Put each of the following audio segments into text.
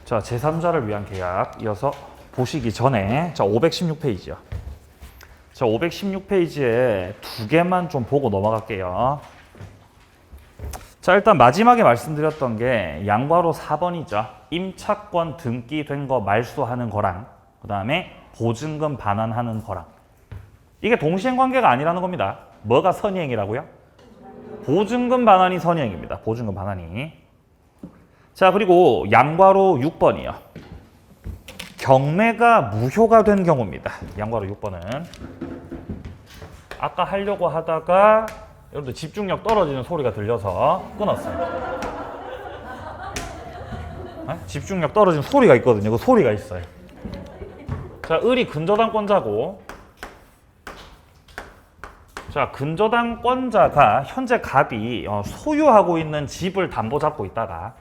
자, 제3자를 위한 계약 이어서 보시기 전에 자, 516페이지요. 자, 516페이지에 두 개만 좀 보고 넘어갈게요. 자, 일단 마지막에 말씀드렸던 게 양괄호 4번이죠. 임차권 등기된 거 말소하는 거랑 그 다음에 보증금 반환하는 거랑 이게 동시행관계가 아니라는 겁니다. 뭐가 선의행이라고요? 보증금 반환이 선의행입니다. 보증금 반환이. 자, 그리고 양괄호 6번이요. 경매가 무효가 된 경우입니다. 양괄호 6번은 아까 하려고 하다가 여러분들 집중력 떨어지는 소리가 들려서 끊었어요. 집중력 떨어지는 소리가 있거든요. 그 소리가 있어요. 자, 을이 근저당권자고, 자, 근저당권자가 현재 갑이 소유하고 있는 집을 담보 잡고 있다가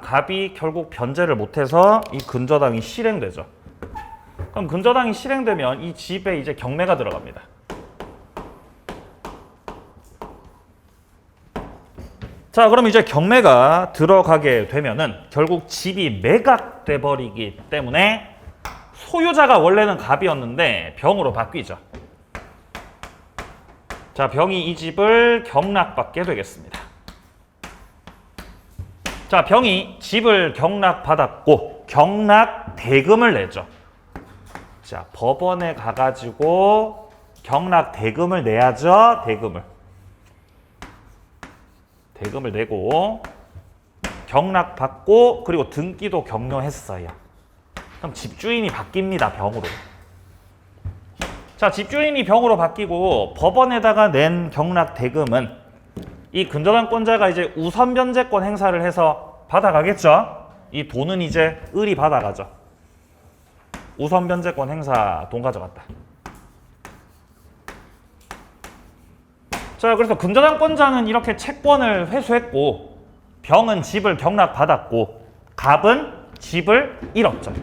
갑이 결국 변제를 못해서 이 근저당이 실행되죠. 그럼 근저당이 실행되면 이 집에 이제 경매가 들어갑니다. 자, 그럼 이제 경매가 들어가게 되면은 결국 집이 매각돼 버리기 때문에 소유자가 원래는 갑이었는데 병으로 바뀌죠. 자, 병이 이 집을 경락받게 되겠습니다. 자, 병이 집을 경락받았고 경락 대금을 내죠. 자, 법원에 가가지고 경락 대금을 내야죠. 대금을 내고 경락받고 그리고 등기도 격려했어요. 그럼 집주인이 바뀝니다. 병으로. 자, 집주인이 병으로 바뀌고 법원에다가 낸 경락 대금은 이 근저당권자가 이제 우선 변제권 행사를 해서 받아가겠죠. 이 돈은 이제 을이 받아가죠. 우선 변제권 행사 돈 가져갔다. 자, 그래서 근저당권자는 이렇게 채권을 회수했고 병은 집을 경락받았고 갑은 집을 잃었죠.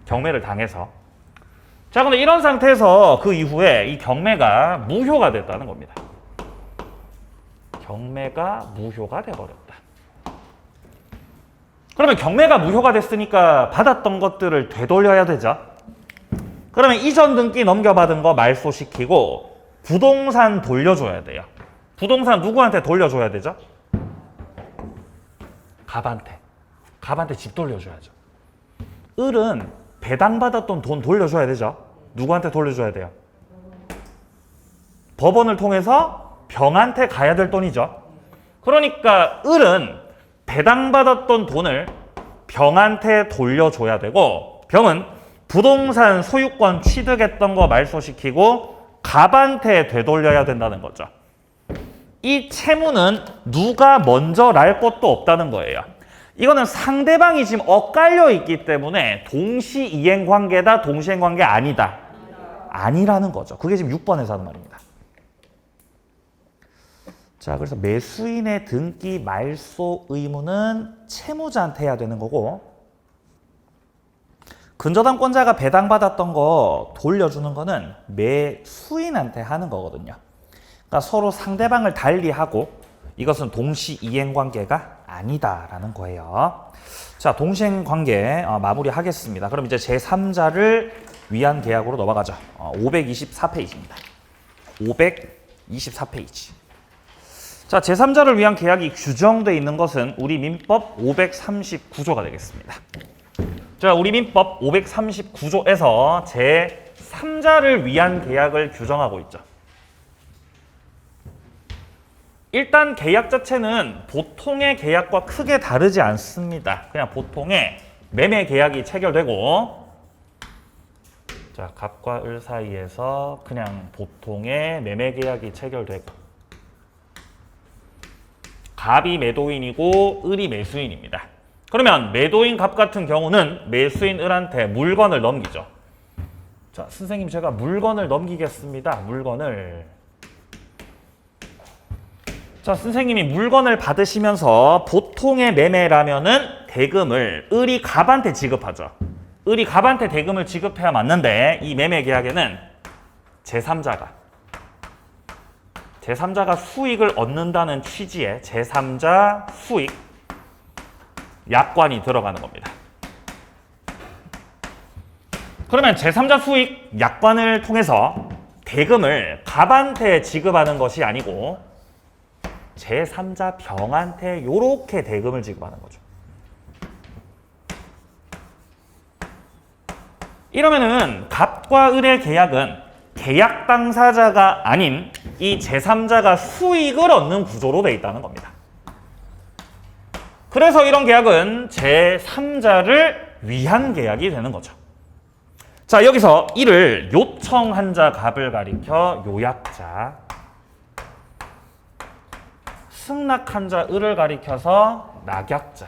경매를 당해서. 자, 근데 이런 상태에서 그 이후에 이 경매가 무효가 됐다는 겁니다. 경매가 무효가 돼버렸다. 그러면 경매가 무효가 됐으니까 받았던 것들을 되돌려야 되죠. 그러면 이전 등기 넘겨받은 거 말소시키고 부동산 돌려줘야 돼요. 부동산 누구한테 돌려줘야 되죠? 갑한테 집 돌려줘야죠. 을은 배당받았던 돈 돌려줘야 되죠. 누구한테 돌려줘야 돼요? 법원을 통해서 병한테 가야 될 돈이죠. 그러니까 을은 배당받았던 돈을 병한테 돌려줘야 되고 병은 부동산 소유권 취득했던 거 말소시키고 갑한테 되돌려야 된다는 거죠. 이 채무는 누가 먼저 날 것도 없다는 거예요. 이거는 상대방이 지금 엇갈려 있기 때문에 동시이행 관계다, 동시행 관계 아니다. 아니라는 거죠. 그게 지금 6번에서 하는 말입니다. 자, 그래서 매수인의 등기 말소 의무는 채무자한테 해야 되는 거고 근저당권자가 배당받았던 거 돌려주는 거는 매수인한테 하는 거거든요. 그러니까 서로 상대방을 달리하고 이것은 동시이행관계가 아니다라는 거예요. 자, 동시행관계 마무리하겠습니다. 그럼 이제 제3자를 위한 계약으로 넘어가죠. 524페이지입니다. 524페이지. 자, 제3자를 위한 계약이 규정되어 있는 것은 우리 민법 539조가 되겠습니다. 자, 우리 민법 539조에서 제3자를 위한 계약을 규정하고 있죠. 일단 계약 자체는 보통의 계약과 크게 다르지 않습니다. 그냥 보통의 매매 계약이 체결되고 자, 갑과 을 사이에서 그냥 보통의 매매 계약이 체결되고 갑이 매도인이고 을이 매수인입니다. 그러면 매도인 갑 같은 경우는 매수인 을한테 물건을 넘기죠. 자, 선생님 제가 물건을 넘기겠습니다. 물건을. 자, 선생님이 물건을 받으시면서 보통의 매매라면은 대금을 을이 갑한테 지급하죠. 을이 갑한테 대금을 지급해야 맞는데 이 매매 계약에는 제3자가 수익을 얻는다는 취지의 제3자 수익 약관이 들어가는 겁니다. 그러면 제3자 수익 약관을 통해서 대금을 갑한테 지급하는 것이 아니고 제3자 병한테 이렇게 대금을 지급하는 거죠. 이러면은 갑과 을의 계약은 계약 당사자가 아닌 이 제3자가 수익을 얻는 구조로 되어 있다는 겁니다. 그래서 이런 계약은 제3자를 위한 계약이 되는 거죠. 자, 여기서 이를 요청한 자 갑을 가리켜 요약자, 승낙한 자 을을 가리켜서 낙약자,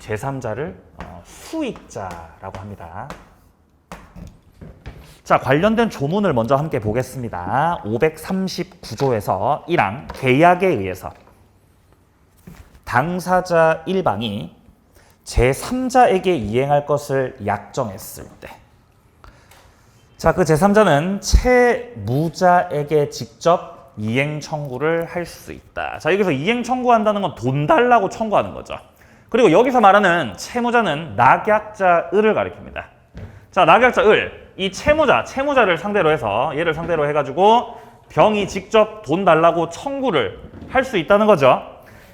제3자를 수익자라고 합니다. 자, 관련된 조문을 먼저 함께 보겠습니다. 539조에서 1항 계약에 의해서 당사자 1방이 제3자에게 이행할 것을 약정했을 때, 자, 그 제3자는 채무자에게 직접 이행 청구를 할 수 있다. 자, 여기서 이행 청구한다는 건 돈 달라고 청구하는 거죠. 그리고 여기서 말하는 채무자는 낙약자 을을 가리킵니다. 자, 낙약자 을, 이 채무자를 상대로 해서, 얘를 상대로 해가지고 병이 직접 돈 달라고 청구를 할 수 있다는 거죠.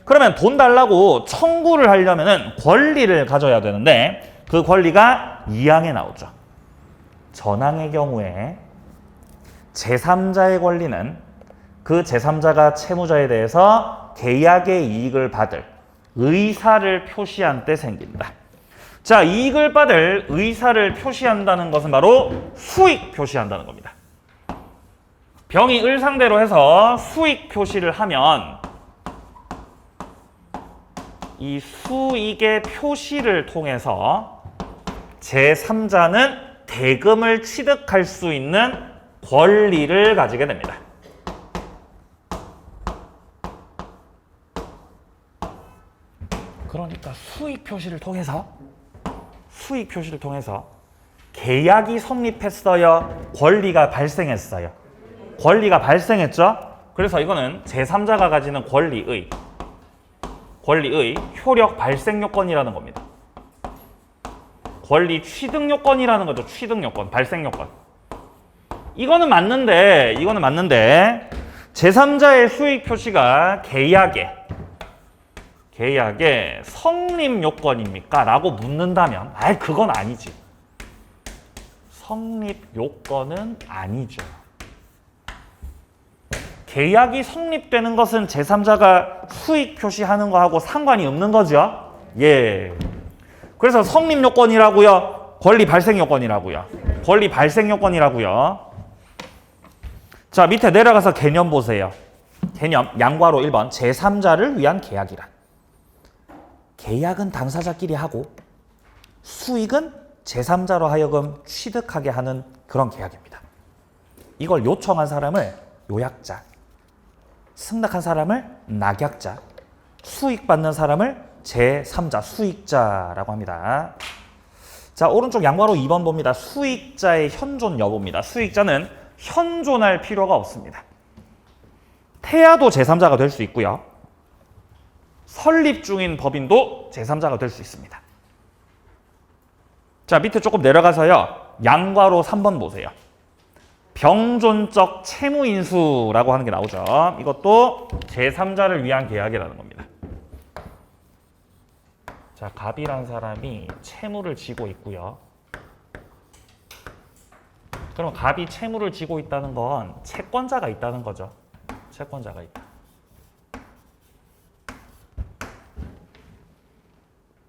그러면 돈 달라고 청구를 하려면은 권리를 가져야 되는데 그 권리가 2항에 나오죠. 전항의 경우에 제3자의 권리는 그 제3자가 채무자에 대해서 계약의 이익을 받을 의사를 표시한 때 생긴다. 자, 이익을 받을 의사를 표시한다는 것은 바로 수익 표시한다는 겁니다. 병이 을 상대로 해서 수익 표시를 하면 이 수익의 표시를 통해서 제3자는 대금을 취득할 수 있는 권리를 가지게 됩니다. 그러니까 수익 표시를 통해서 계약이 성립했어요? 권리가 발생했어요? 권리가 발생했죠? 그래서 이거는 제3자가 가지는 권리의 효력 발생 요건이라는 겁니다. 권리 취득 요건이라는 거죠. 취득 요건, 발생 요건. 이거는 맞는데 제3자의 수익 표시가 계약의 성립 요건입니까? 라고 묻는다면 그건 아니지. 성립 요건은 아니죠. 계약이 성립되는 것은 제3자가 수익 표시하는 거하고 상관이 없는 거죠. 예. 그래서 성립 요건이라고요? 권리 발생 요건이라고요? 권리 발생 요건이라고요. 자, 밑에 내려가서 개념 보세요. 개념 양괄호 1번 제3자를 위한 계약이란. 계약은 당사자끼리 하고 수익은 제3자로 하여금 취득하게 하는 그런 계약입니다. 이걸 요청한 사람을 요약자, 승낙한 사람을 낙약자, 수익받는 사람을 제3자, 수익자라고 합니다. 자, 오른쪽 양괄호 2번 봅니다. 수익자의 현존 여부입니다. 수익자는 현존할 필요가 없습니다. 태아도 제3자가 될 수 있고요. 설립 중인 법인도 제3자가 될 수 있습니다. 자, 밑에 조금 내려가서요. 양괄호 3번 보세요. 병존적 채무인수라고 하는 게 나오죠. 이것도 제3자를 위한 계약이라는 겁니다. 자, 갑이란 사람이 채무를 지고 있고요. 그럼 갑이 채무를 지고 있다는 건 채권자가 있다는 거죠. 채권자가 있다.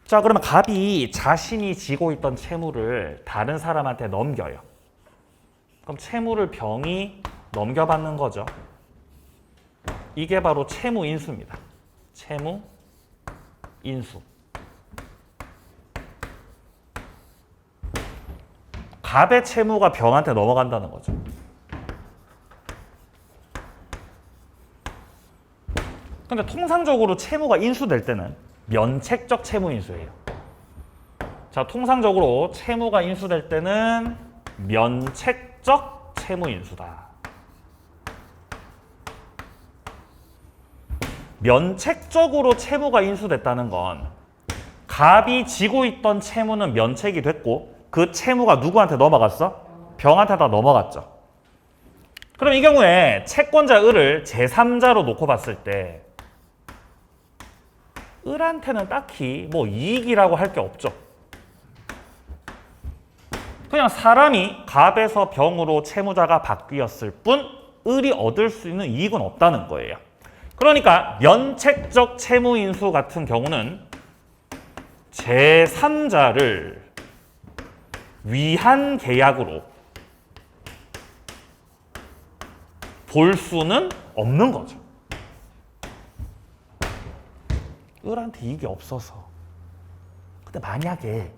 자, 그러면 갑이 자신이 지고 있던 채무를 다른 사람한테 넘겨요. 그럼 채무를 병이 넘겨받는 거죠. 이게 바로 채무인수입니다. 채무인수. 갑의 채무가 병한테 넘어간다는 거죠. 근데 통상적으로 채무가 인수될 때는 면책적 채무인수예요. 자, 통상적으로 채무가 인수될 때는 면책적 채무인수다. 면책적으로 채무가 인수됐다는 건 갑이 지고 있던 채무는 면책이 됐고 그 채무가 누구한테 넘어갔어? 병한테 다 넘어갔죠. 그럼 이 경우에 채권자 을을 제3자로 놓고 봤을 때 을한테는 딱히 뭐 이익이라고 할 게 없죠. 그냥 사람이 갑에서 병으로 채무자가 바뀌었을 뿐 을이 얻을 수 있는 이익은 없다는 거예요. 그러니까 면책적 채무인수 같은 경우는 제3자를 위한 계약으로 볼 수는 없는 거죠. 을한테 이익이 없어서. 근데 만약에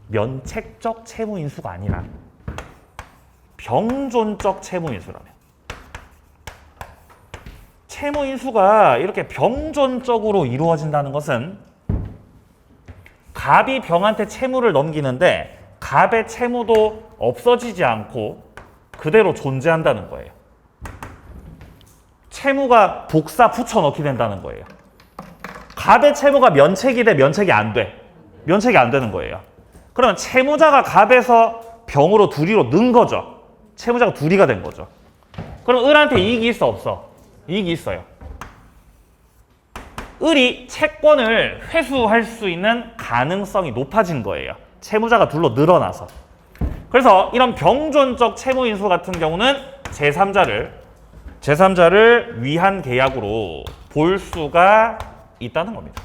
면책적 채무인수가 아니라 병존적 채무인수라면 채무인수가 이렇게 병존적으로 이루어진다는 것은 갑이 병한테 채무를 넘기는데 갑의 채무도 없어지지 않고 그대로 존재한다는 거예요. 채무가 복사 붙여넣기 된다는 거예요. 갑의 채무가 면책이 돼, 면책이 안 돼? 면책이 안 되는 거예요. 그러면 채무자가 갑에서 병으로 둘이로 는 거죠. 채무자가 둘이가 된 거죠. 그럼 을한테 이익이 있어, 없어? 이익이 있어요. 을이 채권을 회수할 수 있는 가능성이 높아진 거예요. 채무자가 둘로 늘어나서. 그래서 이런 병존적 채무인수 같은 경우는 제3자를 위한 계약으로 볼 수가 있다는 겁니다.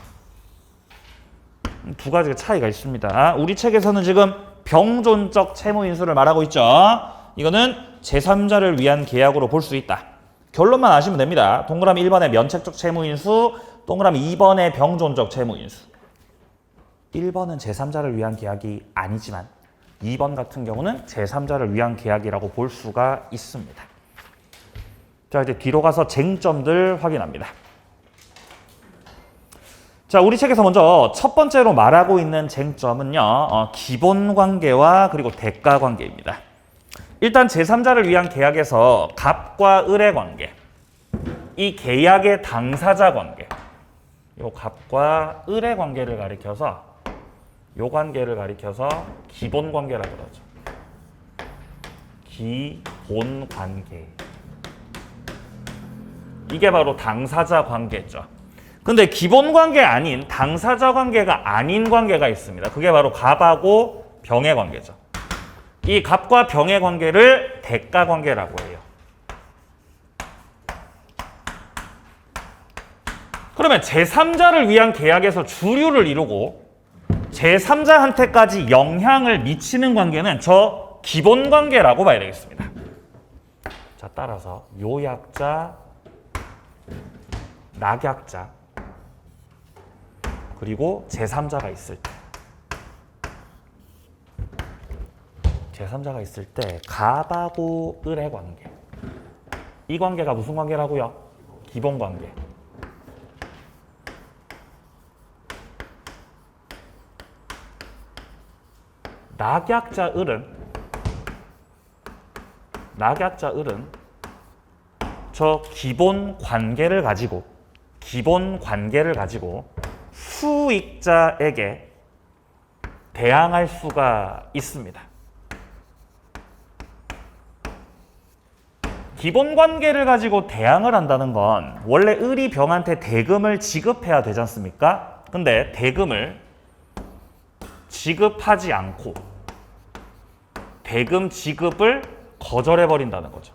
두 가지의 차이가 있습니다. 우리 책에서는 지금 병존적 채무인수를 말하고 있죠. 이거는 제3자를 위한 계약으로 볼 수 있다. 결론만 아시면 됩니다. 동그라미 1번의 면책적 채무인수, 동그라미 2번의 병존적 채무인수. 1번은 제3자를 위한 계약이 아니지만 2번 같은 경우는 제3자를 위한 계약이라고 볼 수가 있습니다. 자, 이제 뒤로 가서 쟁점들 확인합니다. 자, 우리 책에서 먼저 첫 번째로 말하고 있는 쟁점은요, 기본관계와 그리고 대가관계입니다. 일단 제3자를 위한 계약에서 갑과 을의 관계, 이 계약의 당사자 관계, 요 갑과 을의 관계를 가리켜서 요 관계를 가리켜서 기본관계라고 그러죠. 기본관계. 이게 바로 당사자 관계죠. 근데 기본관계 아닌 당사자 관계가 아닌 관계가 있습니다. 그게 바로 갑하고 병의 관계죠. 이 갑과 병의 관계를 대가관계라고 해요. 그러면 제3자를 위한 계약에서 주류를 이루고 제3자한테까지 영향을 미치는 관계는 저 기본관계라고 봐야 되겠습니다. 자, 따라서 요약자, 낙약자, 그리고 제3자가 있을 때 제3자가 있을 때 갑하고 을의 관계, 이 관계가 무슨 관계라고요? 기본관계. 낙약자 을은 저 기본관계를 가지고 수익자에게 대항할 수가 있습니다. 기본관계를 가지고 대항을 한다는 건 원래 을이 병한테 대금을 지급해야 되지 않습니까? 근데 대금을 지급하지 않고 대금 지급을 거절해버린다는 거죠.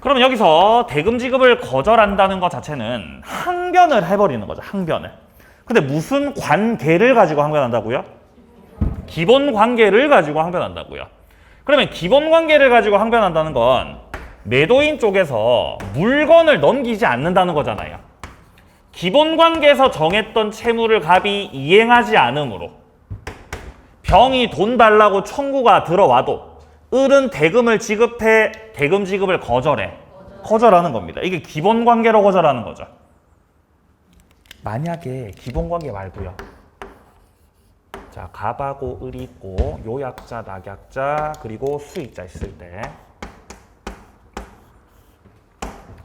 그럼 여기서 대금 지급을 거절한다는 것 자체는 항변을 해버리는 거죠. 항변을. 근데 무슨 관계를 가지고 항변한다고요? 기본 관계를 가지고 항변한다고요. 그러면 기본 관계를 가지고 항변한다는 건 매도인 쪽에서 물건을 넘기지 않는다는 거잖아요. 기본 관계에서 정했던 채무를 갑이 이행하지 않으므로 병이 돈 달라고 청구가 들어와도 을은 대금을 지급해 대금 지급을 거절하는 겁니다. 이게 기본 관계로 거절하는 거죠. 만약에 기본 관계 말고요. 자, 갑하고 을이 있고 요약자, 낙약자, 그리고 수익자 있을 때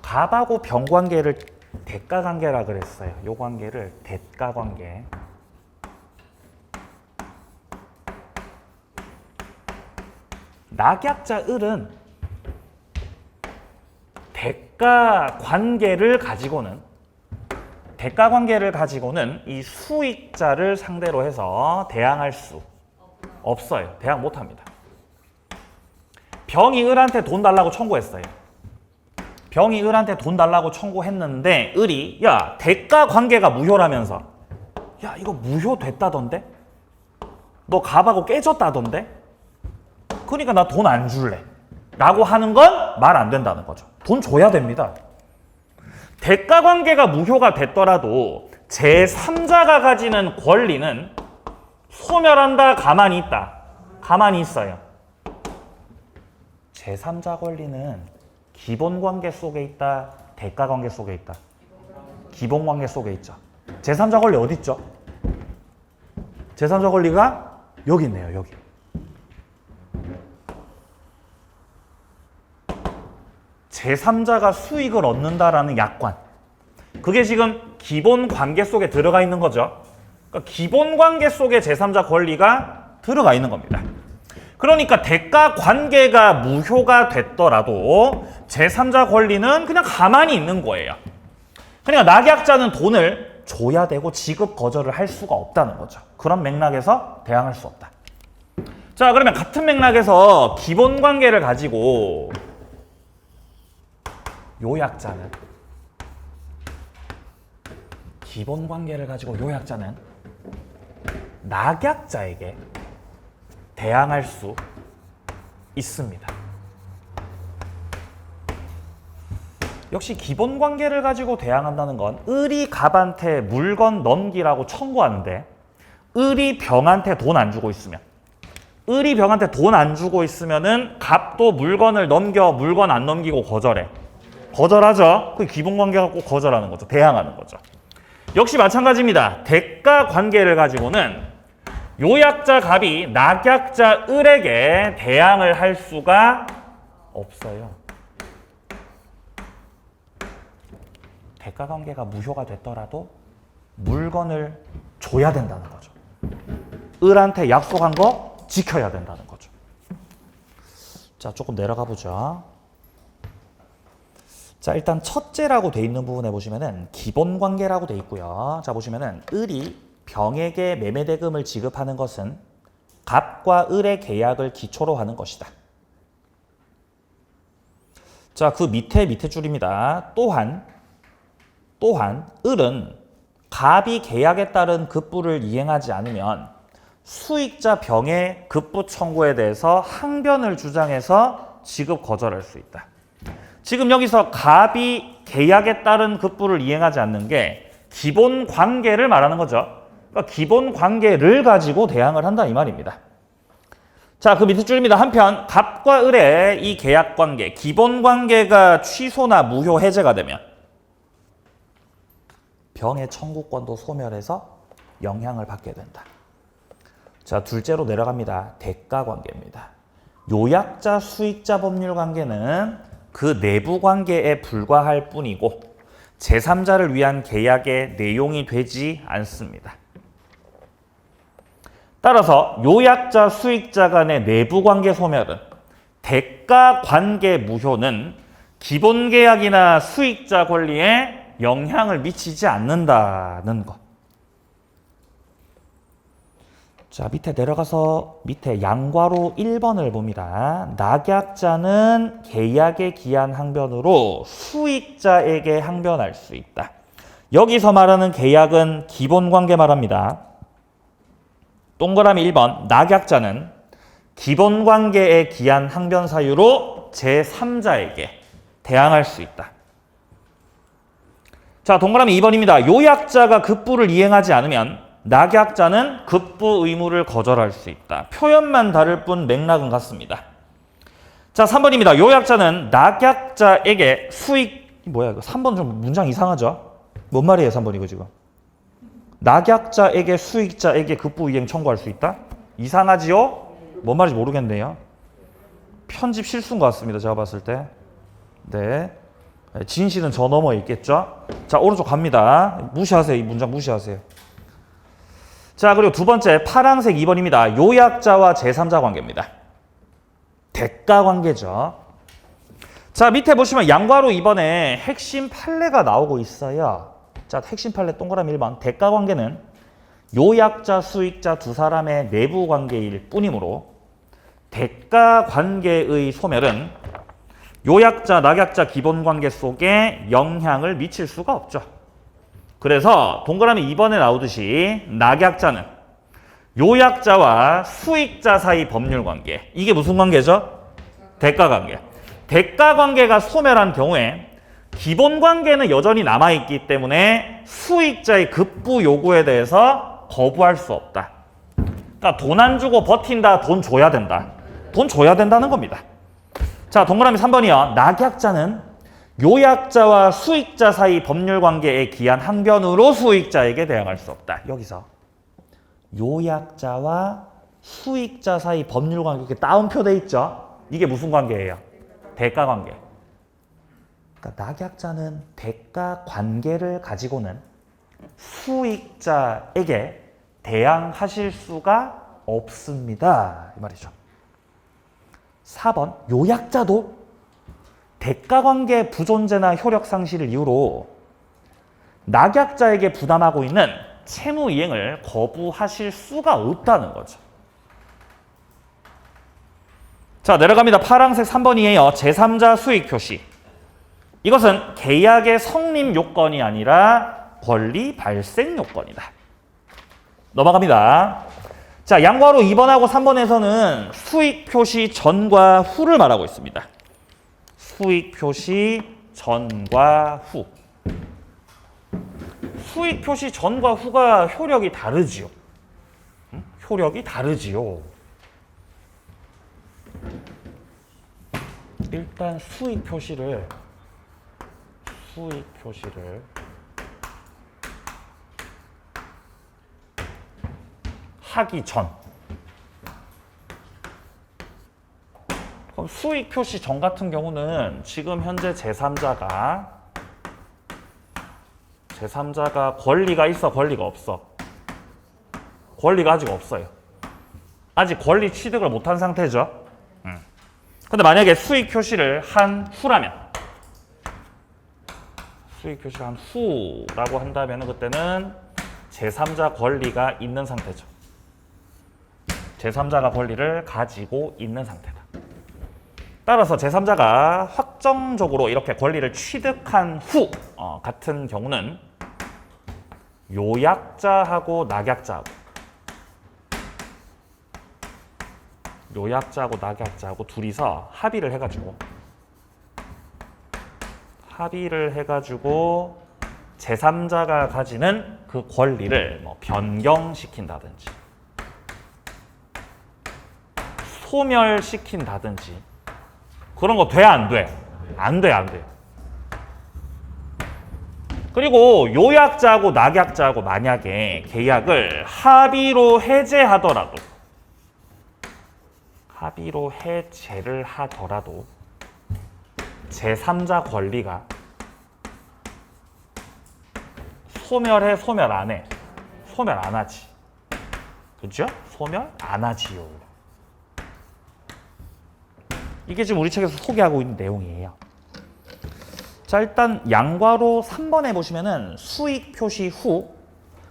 갑하고 병 관계를 대가 관계라 그랬어요. 요 관계를 대가 관계. 낙약자 을은 대가 관계를 가지고는 이 수익자를 상대로 해서 대항할 수 없어요. 대항 못합니다. 병이 을한테 돈 달라고 청구했어요. 병이 을한테 돈 달라고 청구했는데 을이 야 대가 관계가 무효라면서 야 이거 무효됐다던데? 너 갑하고 깨졌다던데? 그러니까 나 돈 안 줄래 라고 하는 건 말 안 된다는 거죠. 돈 줘야 됩니다. 대가 관계가 무효가 됐더라도 제3자가 가지는 권리는 소멸한다, 가만히 있다. 가만히 있어요. 제3자 권리는 기본 관계 속에 있다, 대가 관계 속에 있다. 기본 관계 속에 있죠. 제3자 권리 어디 있죠? 제3자 권리가 여기 있네요, 여기. 제3자가 수익을 얻는다라는 약관. 그게 지금 기본 관계 속에 들어가 있는 거죠. 그러니까 기본 관계 속에 제3자 권리가 들어가 있는 겁니다. 그러니까 대가 관계가 무효가 됐더라도 제3자 권리는 그냥 가만히 있는 거예요. 그러니까 낙약자는 돈을 줘야 되고 지급 거절을 할 수가 없다는 거죠. 그런 맥락에서 대항할 수 없다. 자, 그러면 같은 맥락에서 기본 관계를 가지고 요약자는 기본 관계를 가지고 요약자는 낙약자에게 대항할 수 있습니다. 역시 기본 관계를 가지고 대항한다는 건 을이 갑한테 물건 넘기라고 청구하는데 을이 병한테 돈 안 주고 있으면 을이 병한테 돈 안 주고 있으면은 갑도 물건을 넘겨 물건 안 넘기고 거절해. 거절하죠. 그 기본 관계 갖고 거절하는 거죠. 대항하는 거죠. 역시 마찬가지입니다. 대가 관계를 가지고는 요약자 갑이 낙약자 을에게 대항을 할 수가 없어요. 대가 관계가 무효가 됐더라도 물건을 줘야 된다는 거죠. 을한테 약속한 거 지켜야 된다는 거죠. 자, 조금 내려가 보죠. 자, 일단 첫째라고 돼 있는 부분에 보시면은 기본 관계라고 돼 있고요. 자, 보시면은 을이 병에게 매매대금을 지급하는 것은 갑과 을의 계약을 기초로 하는 것이다. 자, 그 밑에 줄입니다. 또한 을은 갑이 계약에 따른 급부를 이행하지 않으면 수익자 병의 급부 청구에 대해서 항변을 주장해서 지급 거절할 수 있다. 지금 여기서 갑이 계약에 따른 급부를 이행하지 않는 게 기본 관계를 말하는 거죠. 그러니까 기본 관계를 가지고 대항을 한다 이 말입니다. 자, 그 밑에 줄입니다. 한편 갑과 을의 이 계약 관계, 기본 관계가 취소나 무효 해제가 되면 병의 청구권도 소멸해서 영향을 받게 된다. 자, 둘째로 내려갑니다. 대가 관계입니다. 요약자 수익자 법률 관계는 그 내부 관계에 불과할 뿐이고 제3자를 위한 계약의 내용이 되지 않습니다. 따라서 요약자 수익자 간의 내부 관계 소멸은 대가 관계 무효는 기본 계약이나 수익자 권리에 영향을 미치지 않는다는 것. 자, 밑에 내려가서 밑에 양괄호 1번을 봅니다. 낙약자는 계약에 기한 항변으로 수익자에게 항변할 수 있다. 여기서 말하는 계약은 기본 관계 말합니다. 동그라미 1번, 낙약자는 기본 관계에 기한 항변 사유로 제3자에게 대항할 수 있다. 자, 동그라미 2번입니다. 요약자가 급부를 이행하지 않으면 낙약자는 급부 의무를 거절할 수 있다. 표현만 다를 뿐 맥락은 같습니다. 자, 3번입니다. 요약자는 낙약자에게 뭐야 이거 3번 좀 문장 이상하죠? 뭔 말이에요 3번 이거 지금? 낙약자에게 수익자에게 급부 이행 청구할 수 있다? 이상하지요? 뭔 말인지 모르겠네요. 편집 실수인 것 같습니다. 제가 봤을 때. 네. 진실은 저 너머에 있겠죠? 자, 오른쪽 갑니다. 무시하세요. 이 문장 무시하세요. 자, 그리고 두 번째 파란색 2번입니다. 요약자와 제3자 관계입니다. 대가 관계죠. 자, 밑에 보시면 양괄호 2번에 핵심 판례가 나오고 있어요. 자, 핵심 판례 동그라미 1번. 대가 관계는 요약자, 수익자 두 사람의 내부 관계일 뿐이므로 대가 관계의 소멸은 요약자, 낙약자 기본 관계 속에 영향을 미칠 수가 없죠. 그래서 동그라미 2번에 나오듯이 낙약자는 요약자와 수익자 사이 법률 관계. 이게 무슨 관계죠? 대가 관계. 대가 관계가 소멸한 경우에 기본 관계는 여전히 남아있기 때문에 수익자의 급부 요구에 대해서 거부할 수 없다. 그러니까 돈 안 주고 버틴다, 돈 줘야 된다. 돈 줘야 된다는 겁니다. 자, 동그라미 3번이요. 낙약자는 요약자와 수익자 사이 법률 관계에 기한 항변으로 수익자에게 대항할 수 없다. 여기서 요약자와 수익자 사이 법률 관계 이렇게 따옴표 돼 있죠? 이게 무슨 관계예요? 대가 관계. 그러니까 낙약자는 대가 관계를 가지고는 수익자에게 대항하실 수가 없습니다. 이 말이죠. 4번 요약자도 대가관계 부존재나 효력 상실을 이유로 낙약자에게 부담하고 있는 채무 이행을 거부하실 수가 없다는 거죠. 자, 내려갑니다. 파란색 3번이에요. 제3자 수익 표시. 이것은 계약의 성립 요건이 아니라 권리 발생 요건이다. 넘어갑니다. 자, 양괄호 2번하고 3번에서는 수익 표시 전과 후를 말하고 있습니다. 수익 표시 전과 후. 수익 표시 전과 후가 효력이 다르지요. 효력이 다르지요. 일단 수익 표시를 하기 전. 그럼 수익 표시 전 같은 경우는 지금 현재 제3자가 권리가 있어, 권리가 없어? 권리가 아직 없어요. 아직 권리 취득을 못한 상태죠. 근데 만약에 수익 표시를 한 후라면, 수익 표시를 한 후라고 한다면 그때는 제3자 권리가 있는 상태죠. 제3자가 권리를 가지고 있는 상태다. 따라서 제3자가 확정적으로 이렇게 권리를 취득한 후 같은 경우는 요약자하고 낙약자하고 둘이서 합의를 해가지고 제3자가 가지는 그 권리를 변경시킨다든지 소멸시킨다든지 그런 거 돼, 안 돼? 안 돼, 안 돼. 그리고 요약자하고 낙약자하고 만약에 계약을 합의로 해제를 하더라도 제3자 권리가 소멸해, 소멸 안 해? 소멸 안 하지. 그죠? 소멸 안 하지요. 이게 지금 우리 책에서 소개하고 있는 내용이에요. 자, 일단 양괄호 3번에 보시면은 수익 표시 후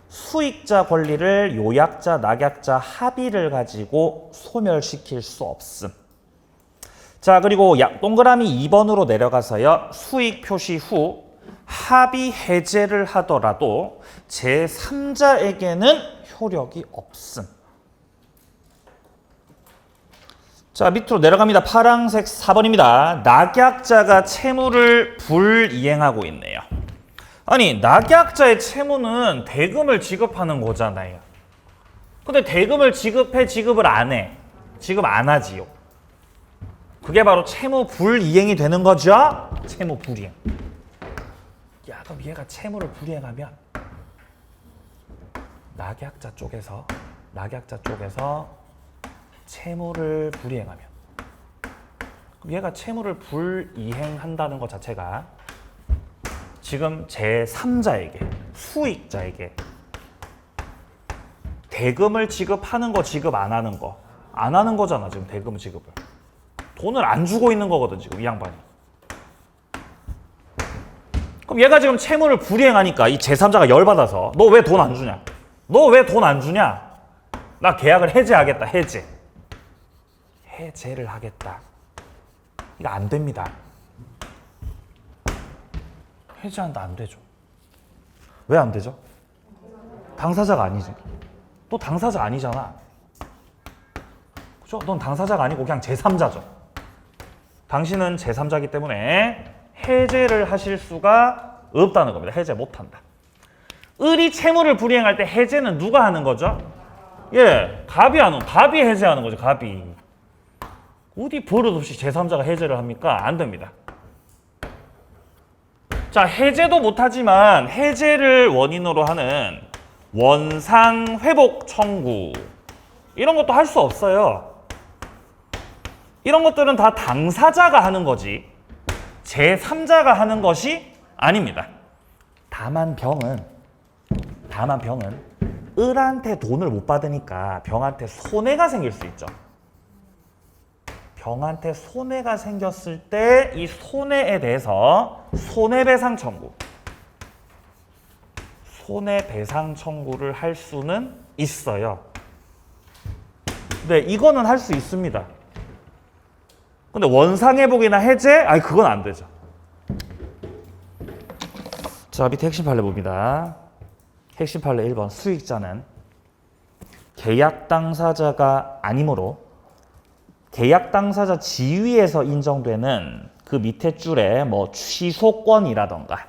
수익자 권리를 요약자, 낙약자 합의를 가지고 소멸시킬 수 없음. 자, 그리고 동그라미 2번으로 내려가서요. 수익 표시 후 합의 해제를 하더라도 제3자에게는 효력이 없음. 자, 밑으로 내려갑니다. 파란색 4번입니다. 낙약자가 채무를 불이행하고 있네요. 아니, 낙약자의 채무는 대금을 지급하는 거잖아요. 근데 대금을 지급해, 지급을 안 해? 지급 안 하지요. 그게 바로 채무 불이행이 되는 거죠? 채무 불이행. 야, 그럼 얘가 채무를 불이행하면 낙약자 쪽에서 채무를 불이행하면 그럼 얘가 채무를 불이행한다는 것 자체가 지금 제3자에게, 수익자에게 대금을 지급하는 거, 지급 안 하는 거. 안 하는 거잖아, 지금 대금 지급을. 돈을 안 주고 있는 거거든, 지금 이 양반이. 그럼 얘가 지금 채무를 불이행하니까 이 제3자가 열받아서 너 왜 돈 안 주냐? 너 왜 돈 안 주냐? 나 계약을 해제하겠다, 해제. 해제를 하겠다. 이거 안 됩니다. 해제한다 안 되죠. 왜 안 되죠? 당사자가 아니지. 너 당사자 아니잖아. 그죠? 넌 당사자가 아니고 그냥 제3자죠. 당신은 제3자이기 때문에 해제를 하실 수가 없다는 겁니다. 해제 못한다. 을이 채무를 불이행할 때 해제는 누가 하는 거죠? 예, 갑이 해제하는 거죠. 갑이. 어디 버릇없이 제3자가 해제를 합니까? 안 됩니다. 자, 해제도 못하지만 해제를 원인으로 하는 원상회복 청구 이런 것도 할 수 없어요. 이런 것들은 다 당사자가 하는 거지 제3자가 하는 것이 아닙니다. 다만 병은 을한테 돈을 못 받으니까 병한테 손해가 생길 수 있죠. 병한테 손해가 생겼을 때 이 손해에 대해서 손해배상 청구, 손해배상 청구를 할 수는 있어요. 네, 이거는 할 수 있습니다. 근데 원상회복이나 해제? 아니, 그건 안 되죠. 자, 밑에 핵심 판례 봅니다. 핵심 판례 1번. 수익자는 계약 당사자가 아니므로 계약 당사자 지위에서 인정되는 그 밑에 줄에 뭐 취소권이라던가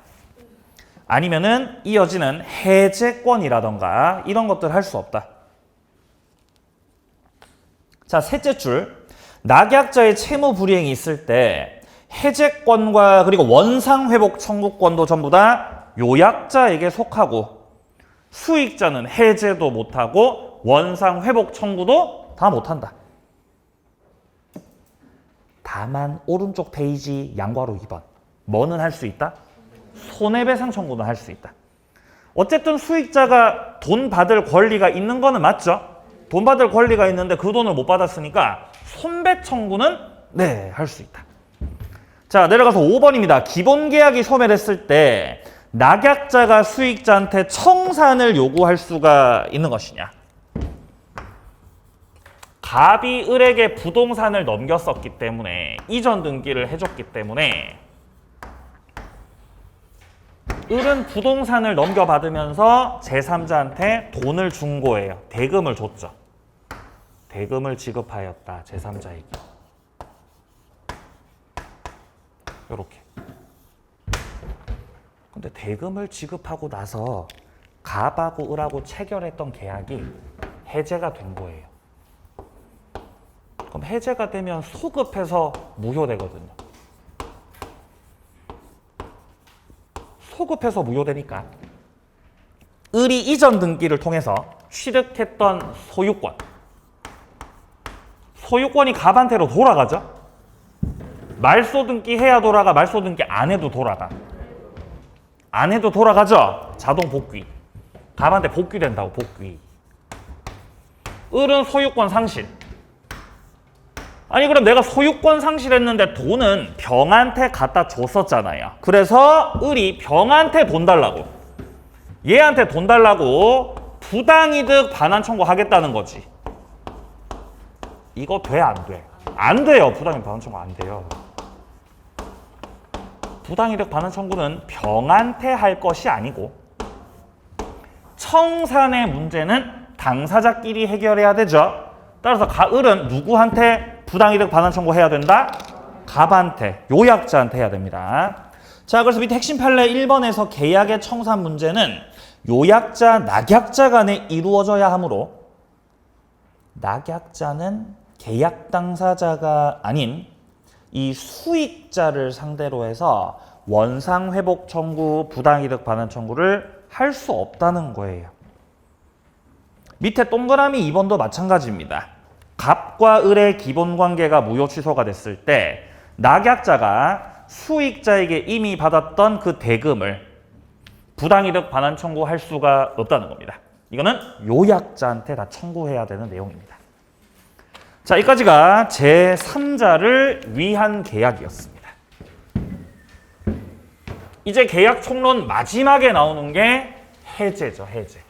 아니면은 이어지는 해제권이라던가 이런 것들 할 수 없다. 자, 셋째 줄. 낙약자의 채무 불이행이 있을 때 해제권과 그리고 원상회복 청구권도 전부 다 요약자에게 속하고 수익자는 해제도 못하고 원상회복 청구도 다 못한다. 다만 오른쪽 페이지 양괄호 2번. 뭐는 할 수 있다? 손해배상 청구는 할 수 있다. 어쨌든 수익자가 돈 받을 권리가 있는 거는 맞죠? 돈 받을 권리가 있는데 그 돈을 못 받았으니까 손배 청구는 네, 할 수 있다. 자, 내려가서 5번입니다. 기본계약이 소멸했을 때 낙약자가 수익자한테 청산을 요구할 수가 있는 것이냐? 갑이 을에게 부동산을 넘겼었기 때문에 이전 등기를 해줬기 때문에 을은 부동산을 넘겨받으면서 제3자한테 돈을 준 거예요. 대금을 줬죠. 대금을 지급하였다. 제3자에게. 이렇게. 근데 대금을 지급하고 나서 갑하고 을하고 체결했던 계약이 해제가 된 거예요. 그럼 해제가 되면 소급해서 무효되거든요. 소급해서 무효되니까 을이 이전 등기를 통해서 취득했던 소유권이 갑한테로 돌아가죠. 말소 등기 해야 돌아가, 말소 등기 안 해도 돌아가. 안 해도 돌아가죠. 자동 복귀. 갑한테 복귀된다고, 복귀. 을은 소유권 상실. 아니, 그럼 내가 소유권 상실했는데 돈은 병한테 갖다 줬었잖아요. 그래서 을이 병한테 돈 달라고, 얘한테 돈 달라고 부당이득 반환 청구하겠다는 거지. 이거 돼, 안 돼? 안 돼요. 부당이득 반환 청구 안 돼요. 부당이득 반환 청구는 병한테 할 것이 아니고 청산의 문제는 당사자끼리 해결해야 되죠. 따라서 을은 누구한테 부당이득 반환 청구해야 된다? 갑한테, 요약자한테 해야 됩니다. 자, 그래서 밑에 핵심 판례 1번에서 계약의 청산 문제는 요약자, 낙약자 간에 이루어져야 하므로 낙약자는 계약 당사자가 아닌 이 수익자를 상대로 해서 원상회복 청구, 부당이득 반환 청구를 할 수 없다는 거예요. 밑에 동그라미 2번도 마찬가지입니다. 갑과 을의 기본관계가 무효 취소가 됐을 때 낙약자가 수익자에게 이미 받았던 그 대금을 부당이득 반환 청구할 수가 없다는 겁니다. 이거는 요약자한테 다 청구해야 되는 내용입니다. 자, 여기까지가 제3자를 위한 계약이었습니다. 이제 계약 총론 마지막에 나오는 게 해제죠, 해제.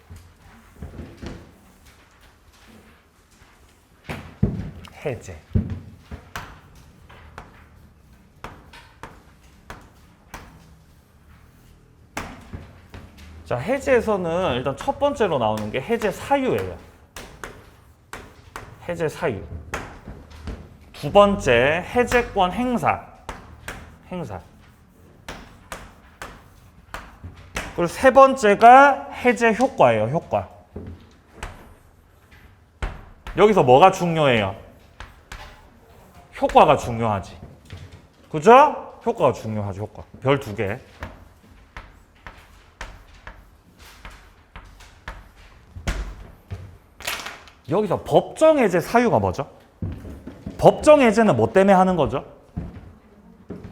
해제. 자, 해제에서는 일단 첫 번째로 나오는 게 해제 사유예요. 해제 사유. 두 번째, 해제권 행사. 그리고 세 번째가 해제 효과예요, 효과. 여기서 뭐가 중요해요? 효과가 중요하지. 그죠? 효과가 중요하죠, 효과. 별 2개. 여기서 법정 해제 사유가 뭐죠? 법정 해제는 뭐 때문에 하는 거죠?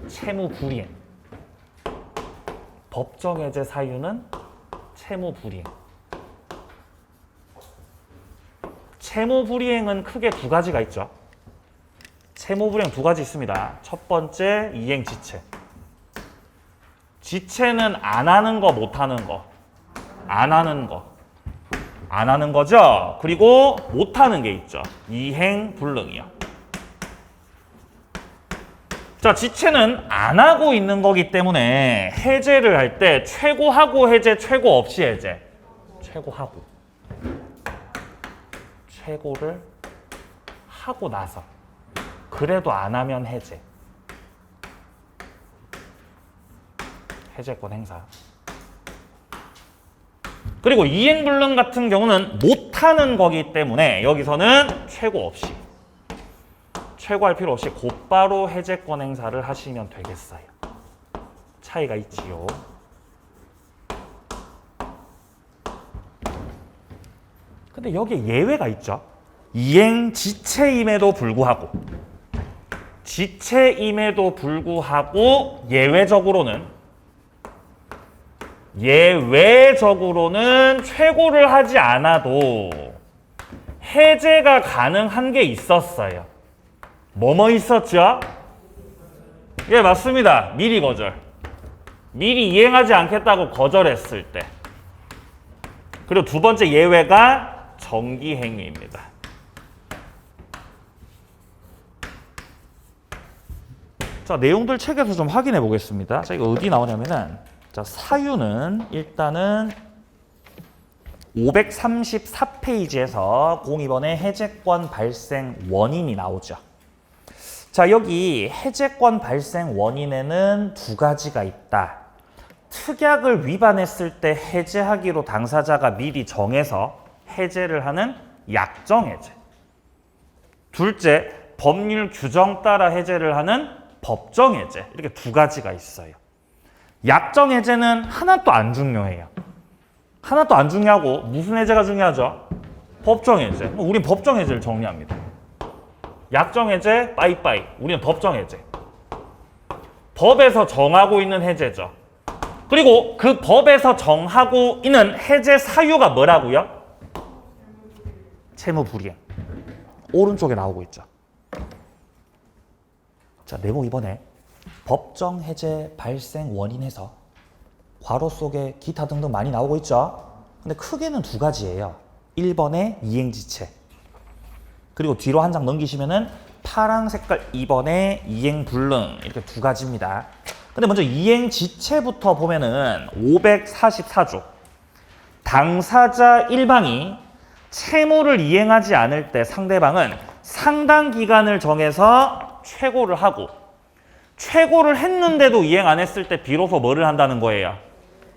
채무 불이행. 법정 해제 사유는 채무 불이행. 채무 불이행은 크게 2가지가 있죠. 채무 불이행 2가지 있습니다. 첫 번째, 이행 지체. 지체는 안 하는 거, 못 하는 거. 안 하는 거. 안 하는 거죠. 그리고 못 하는 게 있죠. 이행 불능이요. 자, 지체는 안 하고 있는 거기 때문에 해제를 할 때 최고하고 해제, 최고 없이 해제. 최고하고. 최고를 하고 나서. 그래도 안 하면 해제. 해제권 행사. 그리고 이행불능 같은 경우는 못하는 거기 때문에 여기서는 최고 없이, 최고할 필요 없이 곧바로 해제권 행사를 하시면 되겠어요. 차이가 있지요. 근데 여기에 예외가 있죠. 이행 지체임에도 불구하고, 지체임에도 불구하고 예외적으로는 최고를 하지 않아도 해제가 가능한 게 있었어요. 뭐뭐 있었죠? 예, 맞습니다. 미리 거절. 미리 이행하지 않겠다고 거절했을 때. 그리고 두 번째 예외가 정기행위입니다. 자, 내용들 책에서 좀 확인해 보겠습니다. 자, 이거 어디 나오냐면은, 자, 사유는 일단은 534페이지에서 02번에 해제권 발생 원인이 나오죠. 자, 여기 해제권 발생 원인에는 2가지가 있다. 특약을 위반했을 때 해제하기로 당사자가 미리 정해서 해제를 하는 약정해제. 둘째, 법률 규정 따라 해제를 하는 법정해제. 이렇게 2가지가 있어요. 약정해제는 하나도 안 중요해요. 하나도 안 중요하고 무슨 해제가 중요하죠? 법정해제. 우린 법정해제를 정리합니다. 약정해제 빠이빠이. 우리는 법정해제. 법에서 정하고 있는 해제죠. 그리고 그 법에서 정하고 있는 해제 사유가 뭐라고요? 채무불이행. 오른쪽에 나오고 있죠. 자, 내용 이번에 법정 해제 발생 원인에서 괄호 속에 기타 등등 많이 나오고 있죠. 근데 크게는 2가지예요. 1번에 이행지체. 그리고 뒤로 한 장 넘기시면은 파랑 색깔 2번에 이행불능. 이렇게 2가지입니다. 근데 먼저 이행지체부터 보면은 544조. 당사자 일방이 채무를 이행하지 않을 때 상대방은 상당 기간을 정해서 최고를 하고, 최고를 했는데도 이행 안 했을 때 비로소 뭐를 한다는 거예요?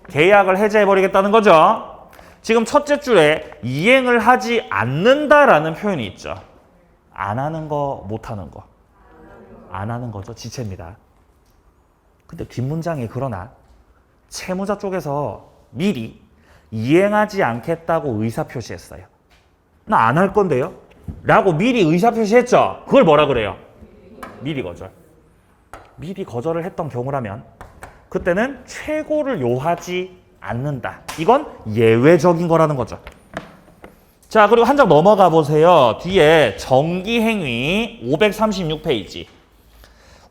계약을 해제해버리겠다는 거죠. 지금 첫째 줄에 이행을 하지 않는다라는 표현이 있죠. 안 하는 거, 못 하는 거. 안 하는 거죠. 지체입니다. 근데 뒷문장에 그러나 채무자 쪽에서 미리 이행하지 않겠다고 의사표시했어요. 나 안 할 건데요? 라고 미리 의사표시했죠. 그걸 뭐라 그래요? 미리 거절. 미리 거절을 했던 경우라면 그때는 최고를 요하지 않는다. 이건 예외적인 거라는 거죠. 자, 그리고 한 장 넘어가 보세요. 뒤에 정기행위 536페이지.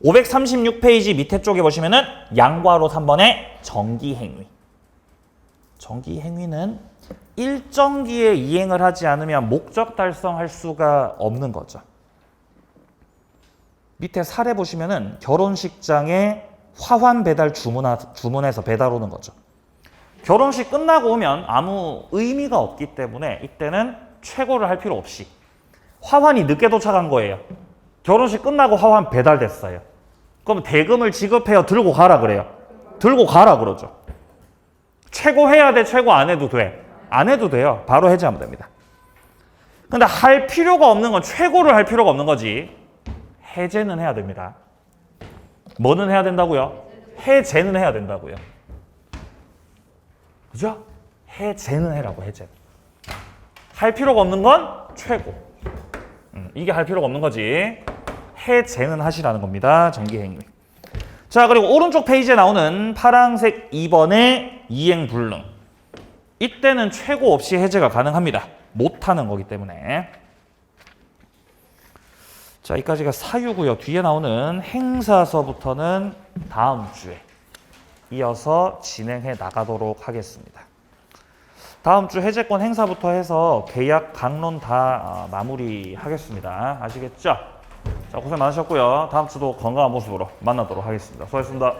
536페이지 밑에 쪽에 보시면은 양괄호 3번에 정기행위. 정기행위는 일정기에 이행을 하지 않으면 목적 달성할 수가 없는 거죠. 밑에 사례 보시면은 결혼식장에 화환 배달 주문해서 배달 오는 거죠. 결혼식 끝나고 오면 아무 의미가 없기 때문에 이때는 최고를 할 필요 없이 화환이 늦게 도착한 거예요. 결혼식 끝나고 화환 배달됐어요. 그럼 대금을 지급해요? 들고 가라 그래요? 들고 가라 그러죠. 최고 해야 돼? 최고 안 해도 돼? 안 해도 돼요. 바로 해제하면 됩니다. 근데 할 필요가 없는 건 최고를 할 필요가 없는 거지. 해제는 해야 됩니다. 뭐는 해야 된다고요? 해제는 해야 된다고요. 그죠? 해제는 해라고, 해제. 할 필요가 없는 건 최고. 이게 할 필요가 없는 거지. 해제는 하시라는 겁니다. 정기행위. 자, 그리고 오른쪽 페이지에 나오는 파란색 2번의 이행불능. 이때는 최고 없이 해제가 가능합니다. 못하는 거기 때문에. 자, 여기까지가 사유고요. 뒤에 나오는 행사서부터는 다음 주에 이어서 진행해 나가도록 하겠습니다. 다음 주 해제권 행사부터 해서 계약, 강론 다 마무리하겠습니다. 아시겠죠? 자, 고생 많으셨고요. 다음 주도 건강한 모습으로 만나도록 하겠습니다. 수고하셨습니다.